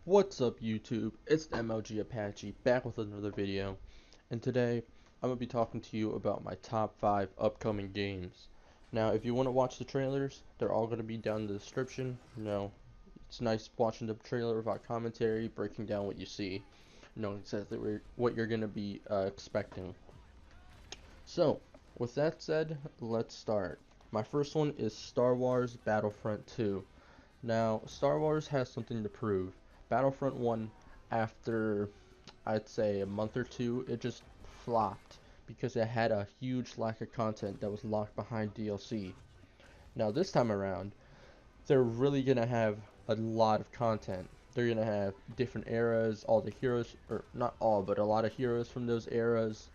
What's up YouTube? It's the MLG Apache back with another video, and today I'm going to be talking to you about my top 5 upcoming games. Now if you want to watch the trailers, they're all going to be down in the description. It's nice watching the trailer without commentary, breaking down what you see, knowing exactly what you're going to be expecting. So with that said, let's start. My first one is Star Wars Battlefront 2. Now, Star Wars has something to prove. Battlefront 1, after I'd say a month or two, it just flopped because it had a huge lack of content that was locked behind DLC. Now, this time around, they're really gonna have a lot of content. They're gonna have different eras, all the heroes, or not all, but a lot of heroes from those eras.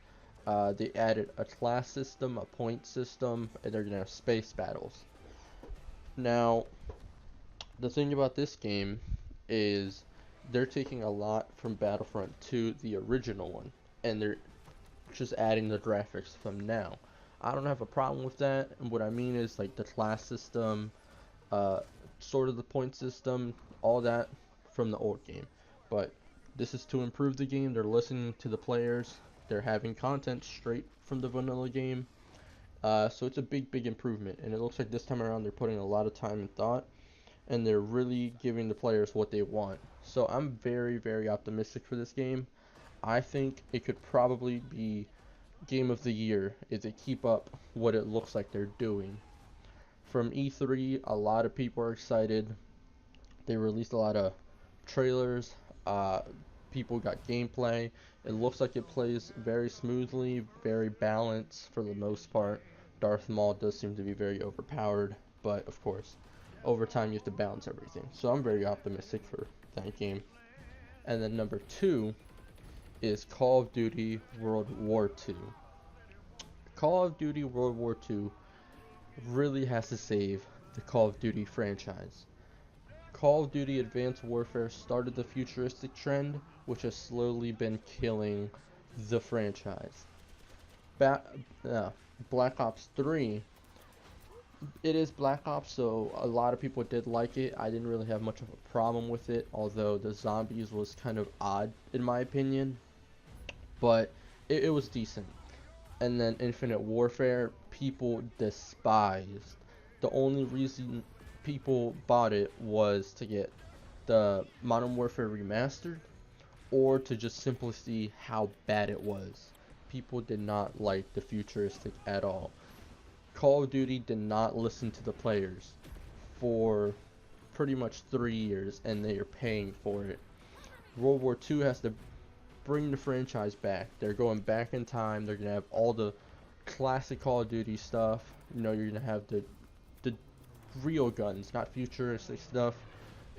They added a class system, a point system, and they're gonna have space battles. Now, the thing about this game is they're taking a lot from Battlefront 2, the original one, and they're just adding the graphics from now. I don't have a problem with that, and what I mean is like the class system, uh, sort of the point system, all that from the old game. But this is to improve the game. They're listening to the players. They're having content straight from the vanilla game. So it's a big improvement, and it looks like this time around they're putting a lot of time and thought and they're really giving the players what they want. So I'm very optimistic for this game. I think it could probably be game of the year if they keep up what it looks like they're doing. From E3, a lot of people are excited. They released a lot of trailers. Uh, People got gameplay. It looks like it plays very smoothly, very balanced for the most part. Darth Maul does seem to be very overpowered, but of course, over time you have to balance everything. So I'm very optimistic for that game. And then number 2 is Call of Duty World War II. Call of Duty World War II really has to save the Call of Duty franchise. Call of Duty Advanced Warfare started the futuristic trend, which has slowly been killing the franchise. Ba- uh, Black Ops 3, it is Black Ops, so a lot of people did like it. I didn't really have much of a problem with it, although the zombies was kind of odd in my opinion, but it was decent. And then Infinite Warfare, people despised. The only reason people bought it was to get the Modern Warfare Remastered or to just simply see how bad it was. People did not like the futuristic at all. Call of Duty did not listen to the players for pretty much 3 years, and they are paying for it. World War II has to bring the franchise back. They're going back in time. They're gonna have all the classic Call of Duty stuff. You're gonna have the real guns, not futuristic stuff,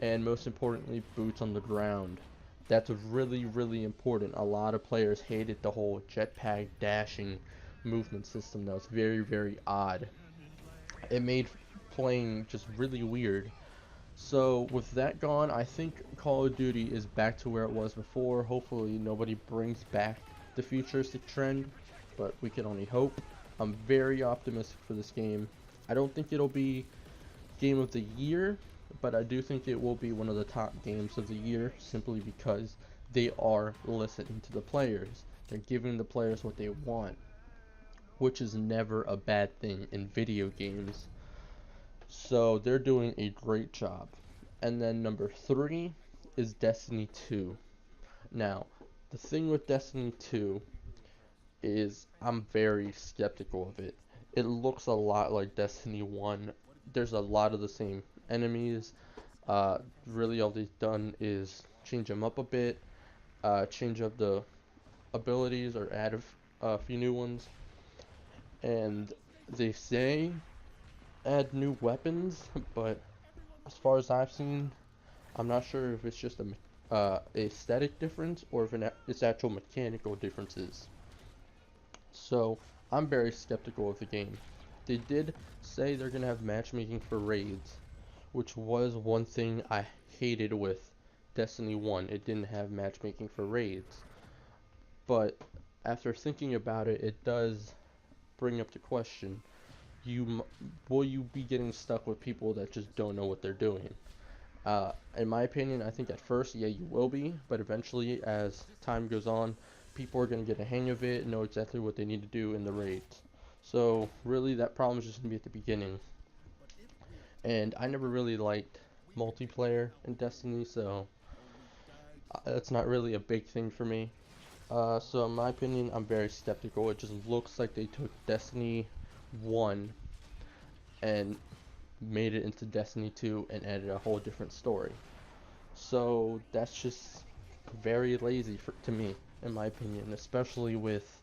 and most importantly, boots on the ground. That's really important. A lot of players hated the whole jetpack dashing movement system. That was very odd. It made playing just really weird. So with that gone, I think Call of Duty is back to where it was before. Hopefully nobody brings back the futuristic trend, but we can only hope. I'm very optimistic for this game. I don't think it'll be game of the year, but I do think it will be one of the top games of the year simply because they are listening to the players. They're giving the players what they want, which is never a bad thing in video games. So they're doing a great job. And then number 3 is Destiny 2. Now, the thing with Destiny 2 is I'm very skeptical of it. It looks a lot like Destiny 1. There's a lot of the same enemies. Really all they've done is change them up a bit, change up the abilities or add a few new ones. And they say add new weapons, but as far as I've seen, I'm not sure if it's just a aesthetic difference or if it's actual mechanical differences. So I'm very skeptical of the game. They did say they're gonna have matchmaking for raids, which was one thing I hated with Destiny 1. It didn't have matchmaking for raids. But after thinking about it, it does bring up the question, will you be getting stuck with people that just don't know what they're doing? In my opinion, I think at first, yeah, you will be, but eventually, as time goes on, people are going to get a hang of it and know exactly what they need to do in the raids. So, really, that problem is just going to be at the beginning. And I never really liked multiplayer in Destiny, so that's not really a big thing for me. So, in my opinion, I'm very skeptical. It just looks like they took Destiny 1 and made it into Destiny 2 and added a whole different story. So that's just very lazy to me, in my opinion, especially with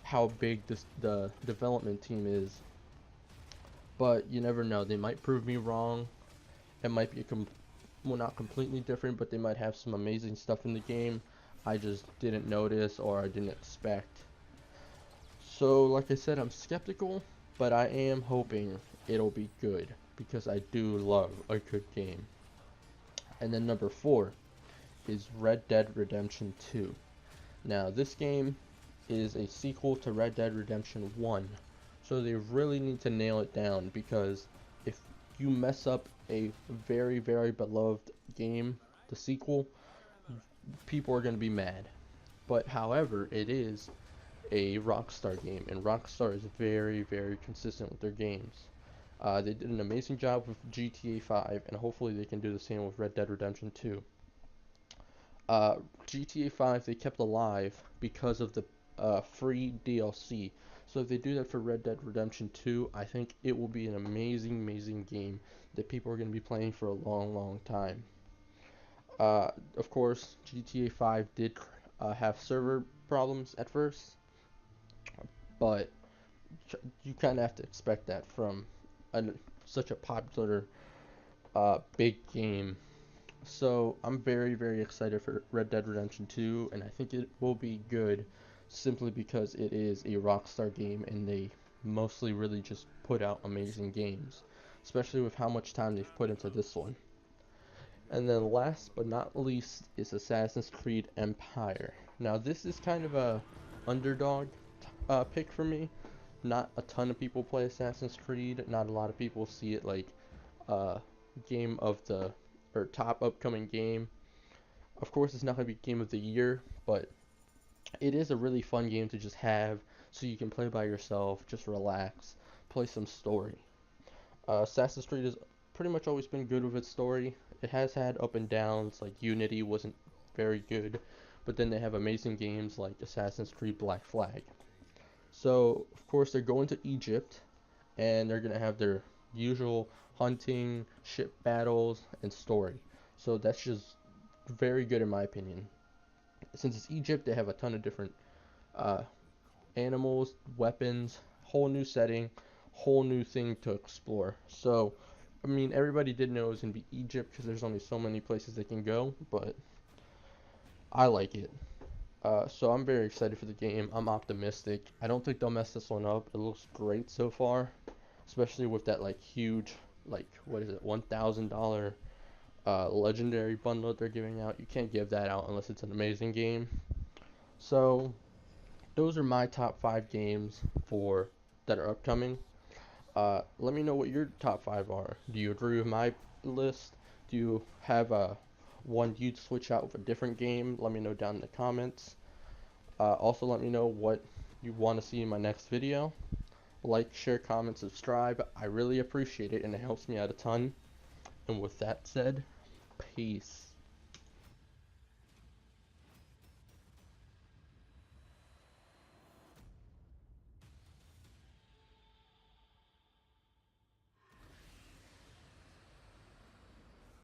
how big the development team is. But you never know; they might prove me wrong. It might be well, not completely different, but they might have some amazing stuff in the game I just didn't notice or I didn't expect. So, like I said, I'm skeptical, but I am hoping it'll be good because I do love a good game. And then number 4 is Red Dead Redemption 2. Now, this game is a sequel to Red Dead Redemption 1, so they really need to nail it down because if you mess up a very, very beloved game, the sequel, people are going to be mad. But however, it is a Rockstar game, and Rockstar is very, very consistent with their games. They did an amazing job with GTA 5, and hopefully they can do the same with Red Dead Redemption 2. GTA 5 they kept alive because of the free DLC. So if they do that for Red Dead Redemption 2, I think it will be an amazing, amazing game that people are going to be playing for a long, long time. Of course, GTA 5 did have server problems at first, but you kind of have to expect that from a, such a popular big game. So I'm very, very excited for Red Dead Redemption 2, and I think it will be good simply because it is a Rockstar game and they mostly really just put out amazing games, especially with how much time they've put into this one. And then last but not least is Assassin's Creed Empire. Now this is kind of a underdog pick for me. Not a ton of people play Assassin's Creed. Not a lot of people see it like game of the or top upcoming game. Of course, it's not going to be game of the year, but it is a really fun game to just have so you can play by yourself, just relax, play some story. Assassin's Creed has pretty much always been good with its story. It has had up and downs, like Unity wasn't very good, but then they have amazing games like Assassin's Creed Black Flag. So, of course, they're going to Egypt, and they're going to have their usual hunting, ship battles, and story. So that's just very good in my opinion. Since it's Egypt, they have a ton of different uh, animals, weapons, whole new setting, whole new thing to explore. So, I mean, everybody did know it was going to be Egypt because there's only so many places they can go, but I like it. So I'm very excited for the game. I'm optimistic. I don't think they'll mess this one up. It looks great so far, especially with that like huge, like what is it, $1,000 legendary bundle they're giving out. You can't give that out unless it's an amazing game. So those are my top 5 games for that are upcoming. Let me know what your top 5 are. Do you agree with my list? Do you have one you'd switch out with a different game? Let me know down in the comments. Also, let me know what you want to see in my next video. Like, share, comment, subscribe. I really appreciate it and it helps me out a ton. And with that said, peace.